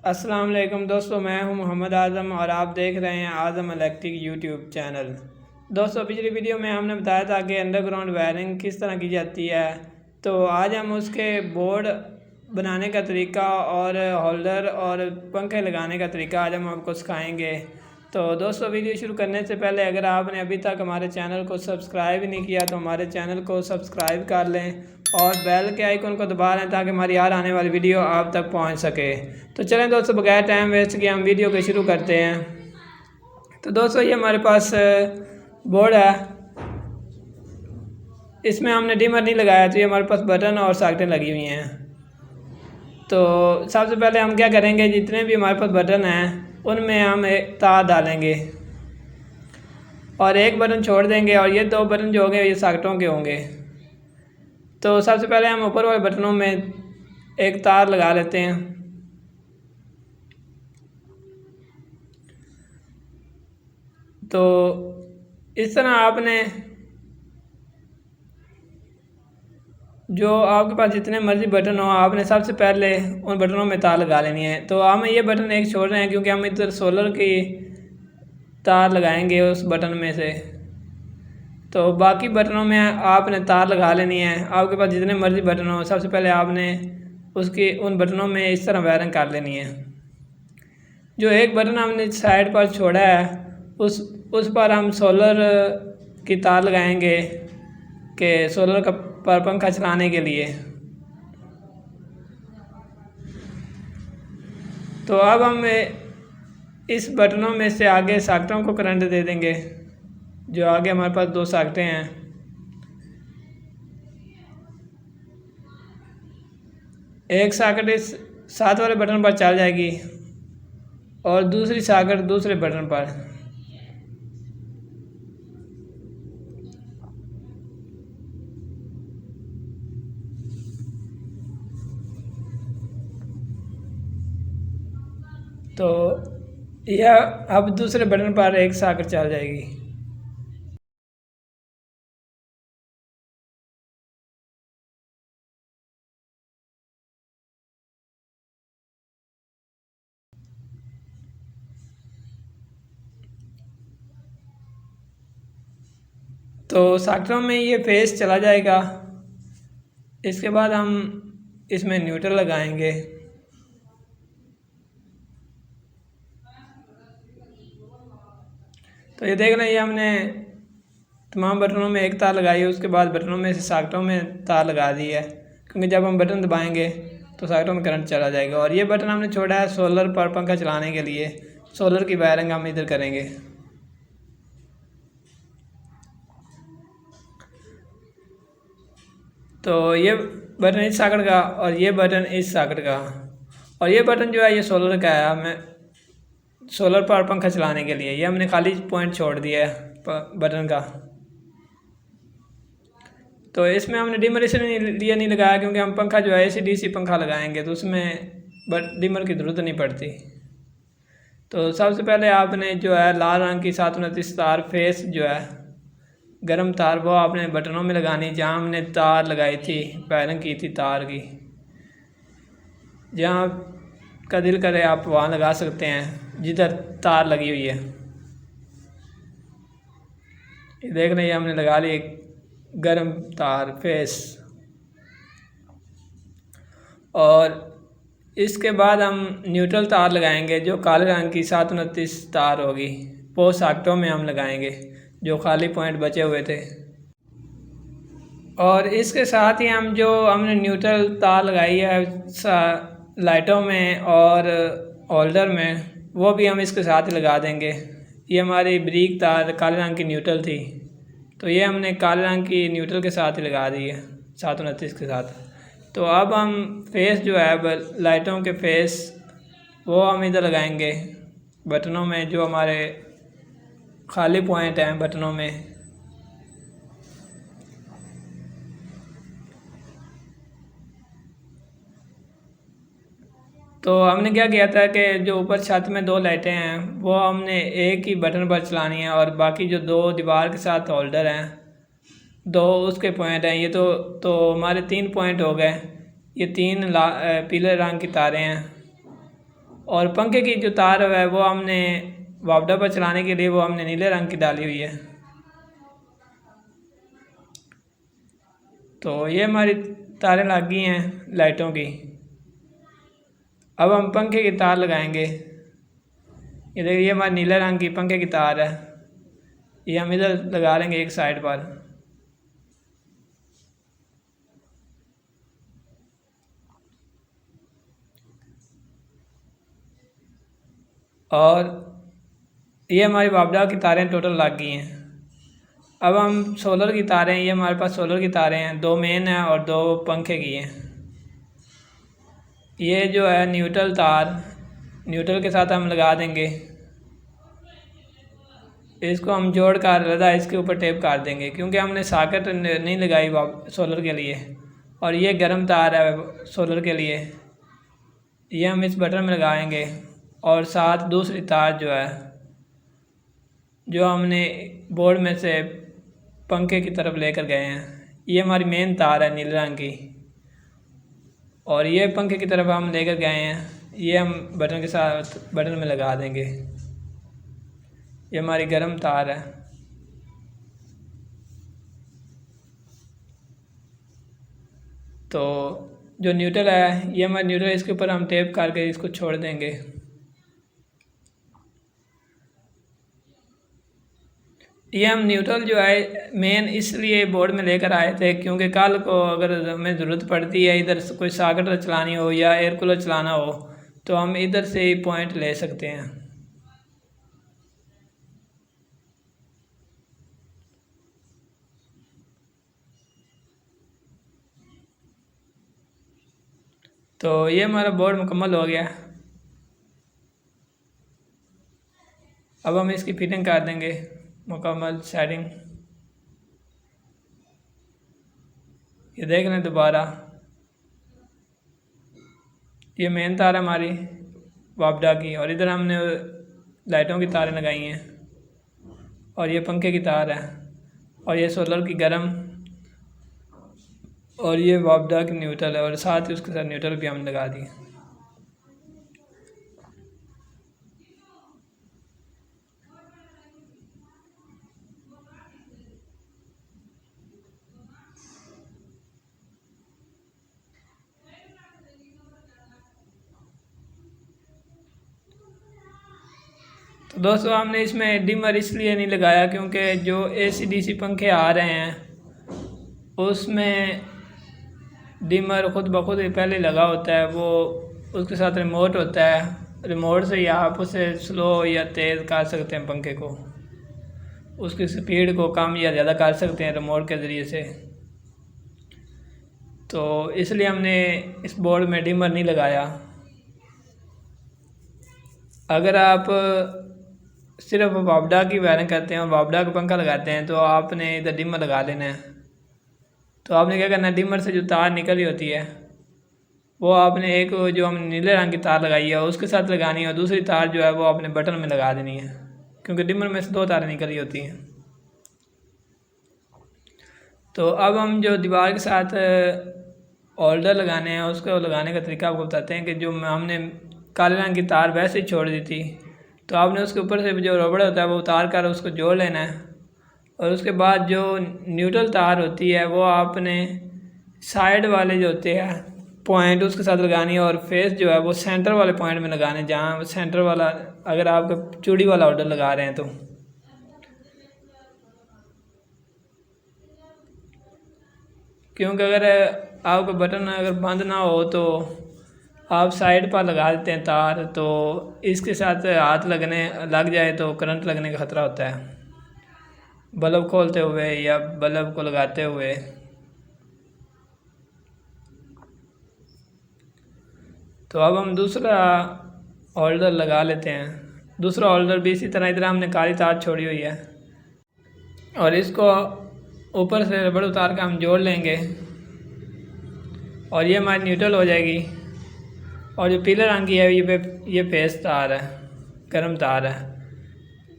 अस्सलाम वालेकुम दोस्तों, मैं हूं मोहम्मद आज़म और आप देख रहे हैं आज़म इलेक्ट्रिक यूट्यूब चैनल। दोस्तों, पिछली वीडियो में हमने बताया था कि अंडरग्राउंड वायरिंग किस तरह की जाती है। तो आज हम उसके बोर्ड बनाने का तरीका और होल्डर और पंखे लगाने का तरीका आज हम आपको सिखाएंगे। तो दोस्तों, वीडियो शुरू करने से पहले अगर आपने अभी तक हमारे चैनल को सब्सक्राइब नहीं किया तो हमारे चैनल को सब्सक्राइब कर लें और बेल के आइकन को दबा लें ताकि हमारी हर आने वाली वीडियो आप तक पहुंच सके। तो चलें दोस्तों, बगैर टाइम वेस्ट किए हम वीडियो को शुरू करते हैं। तो दोस्तों, ये हमारे पास बोर्ड है, इसमें हमने डिमर नहीं लगाया तो ये हमारे पास बटन और सॉकेटें लगी हुई हैं। तो सबसे पहले हम क्या करेंगे, जितने भी हमारे पास बटन हैं उनमें हम एक तार डालेंगे और एक बटन छोड़ देंगे और ये दो बटन जो होंगे ये सॉकेटों के होंगे। तो सबसे पहले हम ऊपर वाले बटनों में एक तार लगा लेते हैं। तो इस तरह आपने जो आपके पास जितने मर्ज़ी बटन हो आपने सबसे पहले उन बटनों में तार लगा लेनी है। तो हम ये बटन एक छोड़ रहे हैं क्योंकि हम इधर सोलर की तार लगाएंगे उस बटन में से। तो बाकी बटनों में आपने तार लगा लेनी है। आपके पास जितने मर्ज़ी बटन हो सबसे पहले आपने उसकी उन बटनों में इस तरह वायरिंग कर लेनी है। जो एक बटन हमने साइड पर छोड़ा है उस पर हम सोलर की तार लगाएंगे कि सोलर का पर पंखा चलाने के लिए। तो अब हम इस बटनों में से आगे सॉकेटों को करंट दे देंगे। जो आगे हमारे पास दो सॉकेटें हैं, एक सॉकेट इस साथ वाले बटन पर चल जाएगी और दूसरी सॉकेट दूसरे बटन पर। तो यह अब दूसरे बटन पर एक सॉकेट चल जाएगी। तो सॉकेटों में ये फेस चला जाएगा। इसके बाद हम इसमें न्यूट्रल लगाएंगे। तो ये देख रहे हैं, ये हमने तमाम बटनों में एक तार लगाई है, उसके बाद बटनों में से सॉकेटों में तार लगा दी है क्योंकि जब हम बटन दबाएंगे तो सॉकेटों में करंट चला जाएगा। और ये बटन हमने छोड़ा है सोलर पर पंखा चलाने के लिए। सोलर की वायरिंग हम इधर करेंगे। तो ये बटन इस सॉकेट का और ये बटन इस सॉकेट का और ये बटन जो है ये सोलर का है। हमें सोलर पर पंखा चलाने के लिए ये हमने खाली पॉइंट छोड़ दिया है बटन का। तो इसमें हमने डिमर इसलिए नहीं लगाया क्योंकि हम पंखा जो है AC/DC पंखा लगाएंगे तो उसमें डिमर की ज़रूरत नहीं पड़ती। तो सबसे पहले आपने जो है लाल रंग की 729 तार फेस जो है गर्म तार वो आपने बटनों में लगानी, जहाँ हमने तार लगाई थी वायरिंग की थी तार की। जहाँ का दिल करे आप वहाँ लगा सकते हैं जिधर तार लगी हुई है। ये देख रहे हैं, हमने लगा ली गर्म तार फेस। और इसके बाद हम न्यूट्रल तार लगाएंगे जो काले रंग की 729 तार होगी, वो सॉकेटों में हम लगाएंगे जो खाली पॉइंट बचे हुए थे। और इसके साथ ही हम जो हमने न्यूट्रल तार लगाई है लाइटों में और होल्डर में वो भी हम इसके साथ ही लगा देंगे। ये हमारी ब्रीक तार काले रंग की न्यूट्रल थी तो ये हमने काले रंग की न्यूट्रल के साथ ही लगा दी है 729 के साथ। तो अब हम फेस जो है लाइटों के फेस वो हम इधर लगाएंगे बटनों में, जो हमारे खाली पॉइंट हैं बटनों में। तो हमने क्या किया था कि जो ऊपर छत में दो लाइटें हैं वो हमने एक ही बटन पर चलानी है और बाकी जो दो दीवार के साथ होल्डर हैं दो उसके पॉइंट हैं। ये तो हमारे 3 पॉइंट हो गए। ये 3 पीले रंग की तारें हैं और पंखे की जो तार है वो हमने वापडा पर चलाने के लिए वो हमने नीले रंग की डाली हुई है। तो ये हमारी तारें लग गई हैं लाइटों की। अब हम पंखे की तार लगाएंगे। ये देखिए, ये हमारी नीले रंग की पंखे की तार है, ये हम इधर लगा लेंगे एक साइड पर। और ये हमारी वापडा की तारें टोटल लग गई हैं। अब हम सोलर की तारें, ये हमारे पास सोलर की तारें हैं, 2 मेन हैं और 2 पंखे की हैं। ये जो है न्यूट्रल तार, न्यूट्रल के साथ हम लगा देंगे। इसको हम जोड़ कर लदा इसके ऊपर टेप कर देंगे, क्योंकि हमने सॉकेट नहीं लगाई सोलर के लिए। और ये गर्म तार है सोलर के लिए, ये हम इस बटन में लगाएंगे। और साथ दूसरी तार जो है, जो हमने बोर्ड में से पंखे की तरफ लेकर गए हैं, ये हमारी मेन तार है नीले रंग की। और ये पंखे की तरफ हम लेकर गए हैं, ये हम बटन के साथ बटन में लगा देंगे। ये हमारी गर्म तार है। तो जो न्यूट्रल है, ये हमारा न्यूट्रल, इसके ऊपर हम टेप करके इसको छोड़ देंगे। ये हम न्यूट्रल जो है मेन इसलिए बोर्ड में लेकर आए थे, क्योंकि कल को अगर हमें ज़रूरत पड़ती है इधर कोई सॉकेट चलानी हो या एयर कूलर चलाना हो, तो हम इधर से ही पॉइंट ले सकते हैं। तो ये हमारा बोर्ड मुकम्मल हो गया। अब हम इसकी फिटिंग कर देंगे मुकम्मल सेटिंग। ये देख लें दोबारा, ये मेन तार है हमारी वापडा की, और इधर हमने लाइटों की तारें लगाई हैं। और ये पंखे की तार है, और ये सोलर की गर्म, और ये वापडा की न्यूट्रल है, और साथ ही उसके साथ न्यूट्रल भी हमने लगा दी। तो दोस्तों, हमने इसमें डिमर इसलिए नहीं लगाया क्योंकि जो AC/DC पंखे आ रहे हैं उसमें डिमर खुद ब खुद पहले लगा होता है। वो उसके साथ रिमोट होता है, रिमोट से ही आप उसे स्लो या तेज़ कर सकते हैं, पंखे को उसकी स्पीड को कम या ज़्यादा कर सकते हैं रिमोट के ज़रिए से। तो इसलिए हमने इस बोर्ड में डिमर नहीं लगाया। अगर आप सिर्फ वापडा की वायरिंग करते हैं और वापडा का पंखा लगाते हैं तो आपने इधर डिमर लगा लेना है। तो आपने क्या करना है, डिमर से जो तार निकली होती है वो आपने एक जो हमने नीले रंग की तार लगाई है उसके साथ लगानी है, और दूसरी तार जो है वो आपने बटन में लगा देनी है, क्योंकि डिमर में से 2 तारें निकली होती हैं। तो अब हम जो दीवार के साथ होल्डर लगाने हैं उसको लगाने का तरीका आपको बताते हैं। कि जो हमने काले रंग की तार वैसे ही छोड़ दी थी, तो आपने उसके ऊपर से जो रबड़ होता है वो उतार कर उसको जोड़ लेना है। और उसके बाद जो न्यूट्रल तार होती है वो आपने साइड वाले जो होते हैं पॉइंट उसके साथ लगानी है, और फेस जो है वो सेंटर वाले पॉइंट में लगाने, जहाँ सेंटर वाला, अगर आप चूड़ी वाला ऑर्डर लगा रहे हैं तो। क्योंकि अगर आपका बटन अगर बंद ना हो तो आप साइड पर लगा देते हैं तार, तो इसके साथ हाथ लग जाए तो करंट लगने का ख़तरा होता है, बल्ब खोलते हुए या बल्ब को लगाते हुए। तो अब हम दूसरा होल्डर लगा लेते हैं। दूसरा होल्डर भी इसी तरह, इधर हमने काली तार छोड़ी हुई है और इसको ऊपर से रबड़ उतार कर हम जोड़ लेंगे, और ये हमारी न्यूट्रल हो जाएगी। और जो पीले रंग की है ये फेस तार है, गर्म तार है।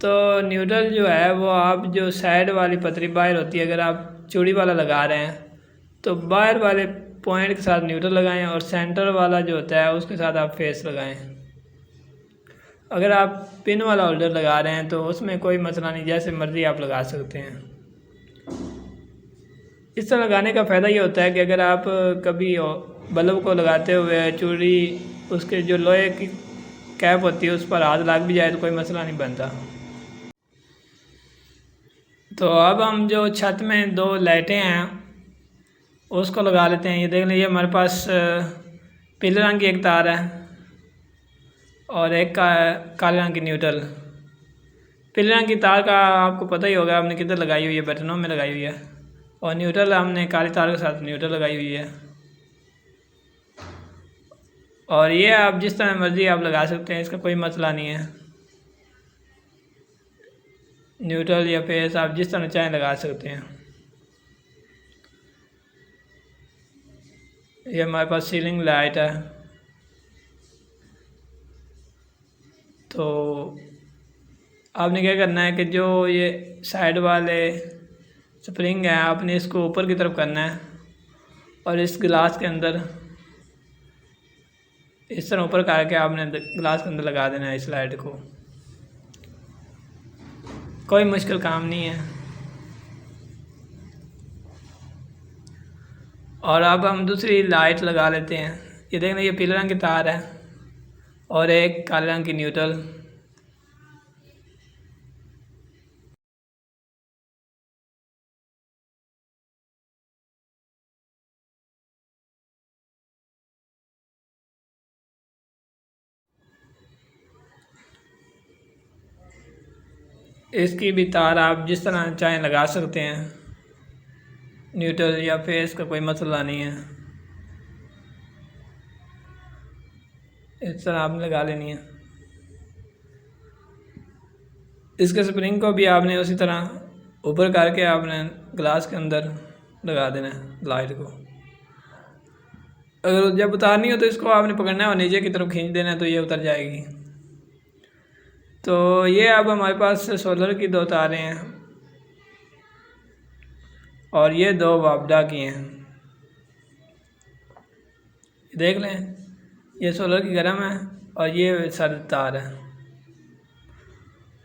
तो न्यूट्रल जो है वो आप जो साइड वाली पतली बाहर होती है, अगर आप चूड़ी वाला लगा रहे हैं तो बाहर वाले पॉइंट के साथ न्यूट्रल लगाएं, और सेंटर वाला जो होता है उसके साथ आप फेस लगाएं। अगर आप पिन वाला होल्डर लगा रहे हैं तो उसमें कोई मसला नहीं, जैसे मर्ज़ी आप लगा सकते हैं। इस तरह लगाने का फ़ायदा ये होता है कि अगर आप कभी बल्ब को लगाते हुए चूड़ी उसके जो लोहे की कैप होती है उस पर हाथ लग भी जाए तो कोई मसला नहीं बनता। तो अब हम जो छत में 2 लाइटें हैं उसको लगा लेते हैं। ये देख लीजिए हमारे पास पीले रंग की एक तार है और एक काले रंग की न्यूट्रल। पीले रंग की तार का आपको पता ही होगा हमने किधर लगाई हुई है, बटनों में लगाई हुई है, और न्यूट्रल हमने काली तार के साथ न्यूट्रल लगाई हुई है। और ये आप जिस तरह मर्ज़ी आप लगा सकते हैं, इसका कोई मसला नहीं है। न्यूट्रल या फेस आप जिस तरह चाहें लगा सकते हैं। ये हमारे पास सीलिंग लाइट है। तो आपने क्या करना है कि जो ये साइड वाले स्प्रिंग है आपने इसको ऊपर की तरफ करना है और इस गिलास के अंदर इस तरह ऊपर करके आपने गिलास के अंदर लगा देना है इस लाइट को। कोई मुश्किल काम नहीं है। और अब हम दूसरी लाइट लगा लेते हैं। ये देखना, ये पीले रंग की तार है और एक काले रंग की न्यूट्रल। इसकी भी तार आप जिस तरह चाहें लगा सकते हैं, न्यूट्रल या फेस का कोई मसला नहीं है। इस तरह आपने लगा लेनी है। इसके स्प्रिंग को भी आपने उसी तरह ऊपर करके आपने ग्लास के अंदर लगा देना है लाइट को। अगर जब उतारनी हो तो इसको आपने पकड़ना है और नीचे की तरफ खींच देना है तो ये उतर जाएगी। तो ये अब हमारे पास सोलर की 2 तारें हैं और ये 2 वापडा की हैं। देख लें, ये सोलर की गर्म है और ये सर्द तार है,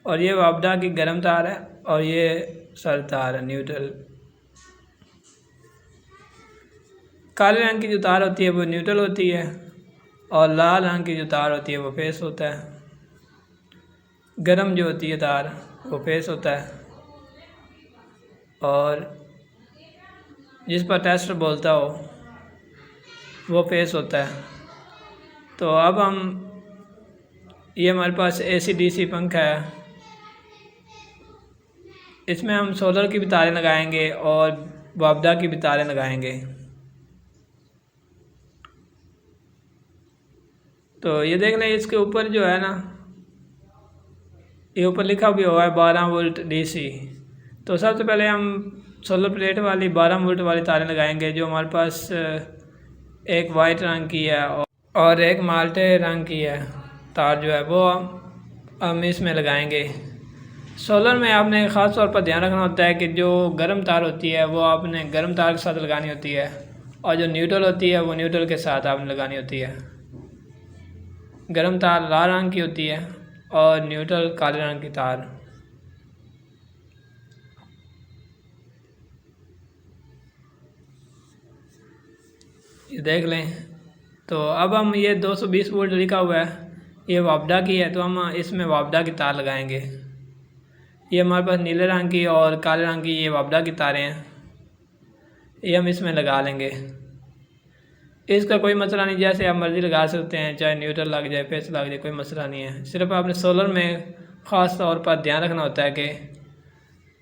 और ये वापडा की गर्म तार है और ये सर्द तार है न्यूट्रल। काले रंग की जो तार होती है वो न्यूट्रल होती है और लाल रंग की जो तार होती है वो फेस होता है। गर्म जो होती है तार वो फेस होता है और जिस पर टेस्टर बोलता हो वो फेस होता है। तो अब हम ये हमारे पास AC DC पंखा है, इसमें हम सोलर की भी तारें लगाएंगे और वापडा की भी तारें लगाएंगे। तो ये देख लें, इसके ऊपर जो है ना, ये ऊपर लिखा भी हुआ है 12 वोल्ट DC। तो सबसे पहले हम सोलर प्लेट वाली 12 वोल्ट वाली तारें लगाएंगे, जो हमारे पास एक वाइट रंग की है और एक माल्टे रंग की है तार जो है वो हम इसमें लगाएंगे। सोलर में आपने ख़ास तौर पर ध्यान रखना होता है कि जो गर्म तार होती है वो आपने गर्म तार के साथ लगानी होती है और जो न्यूट्रल होती है वो न्यूट्रल के साथ आपने लगानी होती है। गर्म तार लाल रंग की होती है और न्यूट्रल काले रंग की तार। ये देख लें। तो अब हम ये 220 वोल्ट लिखा हुआ है, ये वापडा की है, तो हम इसमें वापडा की तार लगाएंगे। ये हमारे पास नीले रंग की और काले रंग की ये वापडा की तारें हैं, ये हम इसमें लगा लेंगे। इसका कोई मसला नहीं, जैसे आप मर्ज़ी लगा सकते हैं, चाहे न्यूट्रल लग जाए फेस लग जाए, कोई मसला नहीं है। सिर्फ आपने सोलर में ख़ास तौर पर ध्यान रखना होता है कि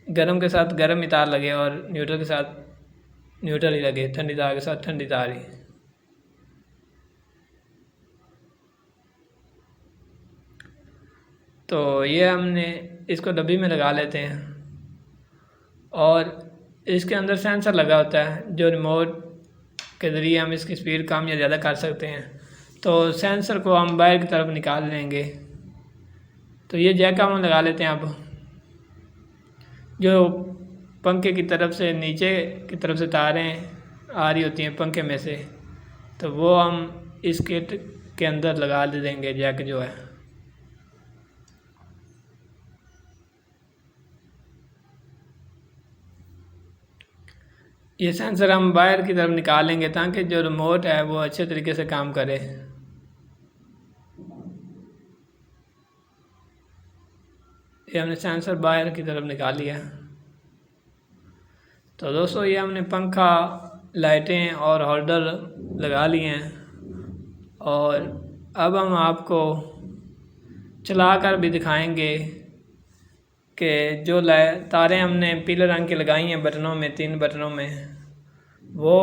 गर्म के साथ गर्म ही तार लगे और न्यूट्रल के साथ न्यूट्रल ही लगे, ठंडी तार के साथ ठंडी तार ही। तो ये हमने इसको डब्बी में लगा लेते हैं और इसके अंदर सेंसर लगा होता है जो रिमोट के ज़रिए हम इसकी स्पीड कम या ज़्यादा कर सकते हैं। तो सेंसर को हम बाहर की तरफ निकाल लेंगे। तो ये जैक हम लगा लेते हैं। अब जो पंखे की तरफ से नीचे की तरफ से तारें आ रही होती हैं पंखे में से, तो वो हम इस किट के अंदर लगा दे देंगे जैक जो है। ये सेंसर हम बाहर की तरफ निकालेंगे ताकि जो रिमोट है वो अच्छे तरीके से काम करे। ये हमने सेंसर बाहर की तरफ निकाल लिया। तो दोस्तों ये हमने पंखा, लाइटें और होल्डर लगा लिए हैं और अब हम आपको चला कर भी दिखाएंगे कि जो तारें हमने पीले रंग की लगाई हैं बटनों में, 3 बटनों में, वो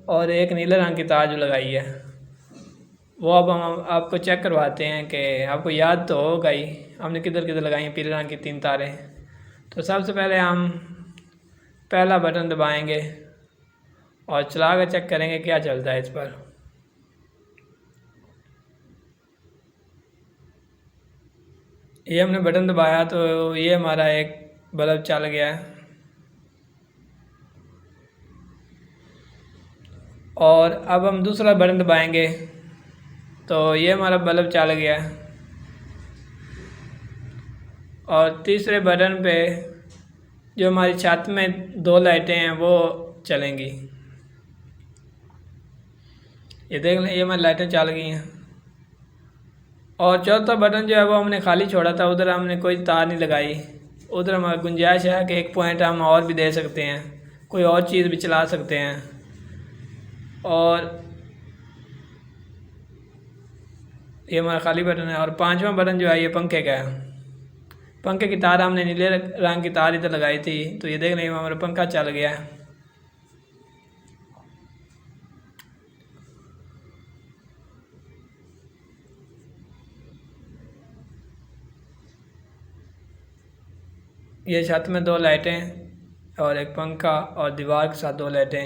और एक नीले रंग की तार जो लगाई है वो अब हम आपको चेक करवाते हैं कि आपको याद तो होगा ही हमने किधर किधर लगाई हैं पीले रंग की 3 तारें। तो सबसे पहले हम पहला बटन दबाएंगे और चला कर चेक करेंगे क्या चलता है इस पर। ये हमने बटन दबाया तो ये हमारा एक बल्ब चल गया है और अब हम दूसरा बटन दबाएंगे तो ये हमारा बल्ब चल गया है और तीसरे बटन पे जो हमारी छत में 2 लाइटें हैं वो चलेंगी। ये देख लें, ये हमारी लाइटें चल गई हैं। और चौथा बटन जो है वो हमने खाली छोड़ा था, उधर हमने कोई तार नहीं लगाई। उधर हमारी गुंजाइश है कि एक पॉइंट हम और भी दे सकते हैं, कोई और चीज़ भी चला सकते हैं। और ये हमारा खाली बटन है। और 5वां बटन जो है ये पंखे का है। पंखे की तार हमने नीले रंग की तार इधर लगाई थी, तो ये देख रहे हैं हमारा पंखा चल गया है। ये छत में 2 लाइटें और एक पंखा और दीवार के साथ 2 लाइटें।